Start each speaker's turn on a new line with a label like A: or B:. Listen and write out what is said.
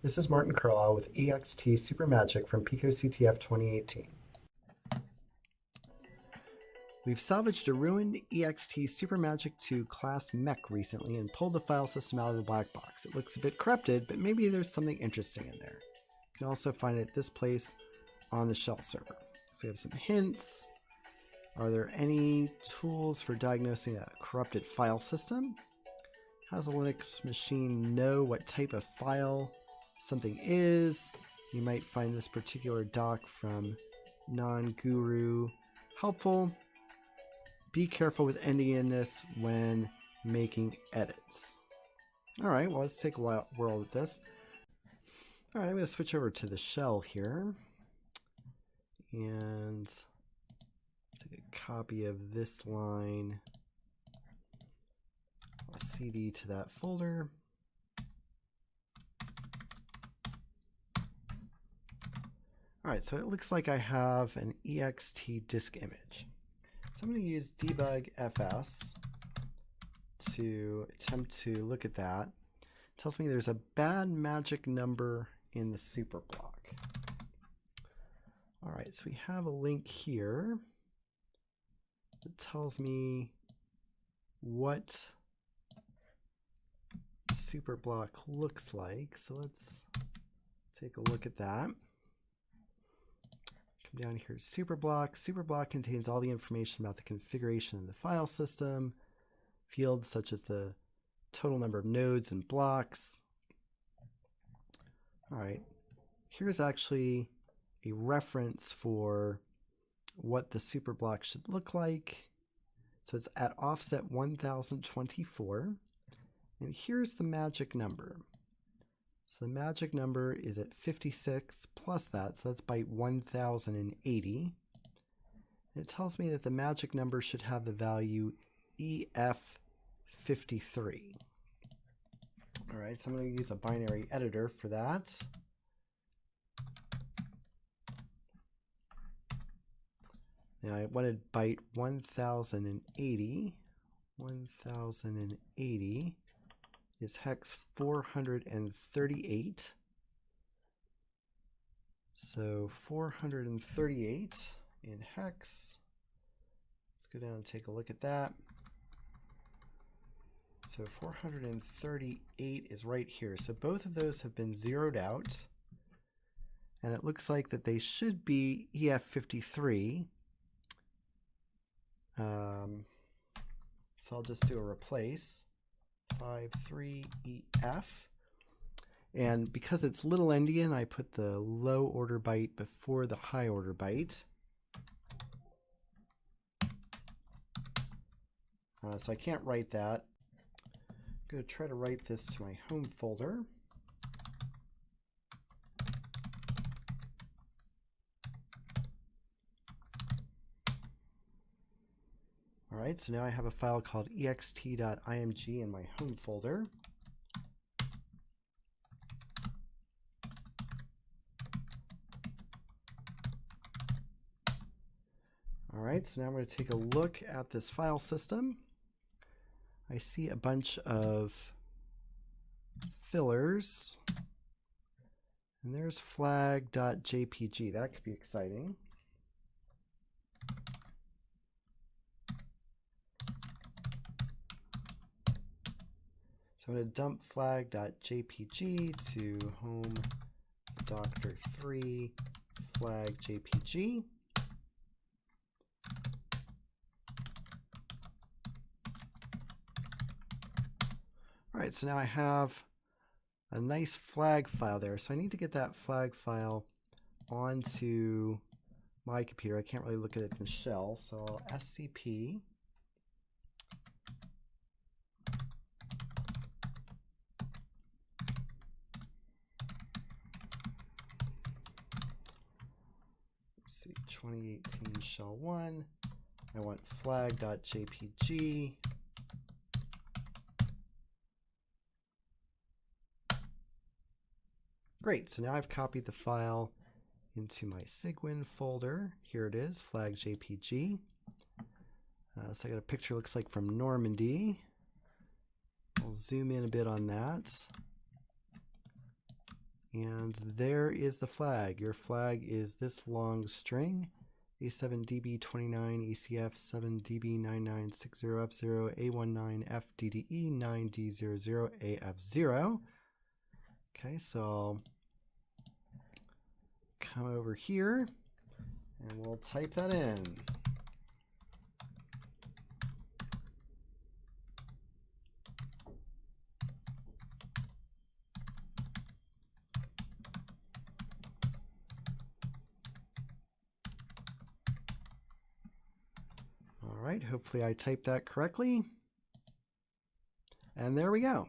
A: This is Martin Carlisle with EXT Super Magic from pico2018. 2018. We've salvaged a ruined EXT Super Magic 2 class mech recently and pulled the file system out of the black box. It looks a bit corrupted, but maybe there's something interesting in there. You can also find it at this place on the shell server. So we have some hints. Are there any tools for diagnosing a corrupted file system? How does a Linux machine know what type of file something is? You might find this particular doc from non-guru helpful. Be careful with ending in this when making edits. All right, well, let's take a whirl with this. All right, I'm going to switch over to the shell here and take a copy of this line, a CD to that folder. All right, so it looks like I have an ext disk image. So I'm going to use debugfs to attempt to look at that. It tells me there's a bad magic number in the superblock. All right, so we have a link here that tells me what superblock looks like. So let's take a look at that. Come down here to superblock. Superblock contains all the information about the configuration of the file system, fields such as the total number of nodes and blocks. All right, here's actually a reference for what the superblock should look like. So it's at offset 1024. And here's the magic number. So the magic number is at 56 plus that, so that's byte 1080. And it tells me that the magic number should have the value EF53. All right, so I'm going to use a binary editor for that. Now I wanted byte 1080. 1080 is hex 438. So 438 in hex. Let's go down and take a look at that. So 438 is right here. So both of those have been zeroed out. And it looks like that they should be EF53. So I'll just do a replace. 53EF. And because it's little endian, I put the low order byte before the high order byte. So I can't write that. I'm going to try to write this to my home folder. All right, so now I have a file called ext.img in my home folder. All right, so now I'm going to take a look at this file system. I see a bunch of fillers, and there's flag.jpg. That could be exciting. So I'm going to dump flag.jpg to home doctor3 flag.jpg. All right, so now I have a nice flag file there. So I need to get that flag file onto my computer. I can't really look at it in the shell, so I'll scp. Let's see, 2018 shell 1. I want flag.jpg. Great, so now I've copied the file into my Sigwin folder. Here it is, flag.jpg. So I got a picture, looks like from Normandy. I'll zoom in a bit on that. And there is the flag. Your flag is this long string, A7DB29 ECF 7DB9960F0 A19FDDE 9D00AF0. Okay, so I'll come over here and we'll type that in. All right, hopefully I typed that correctly. And there we go.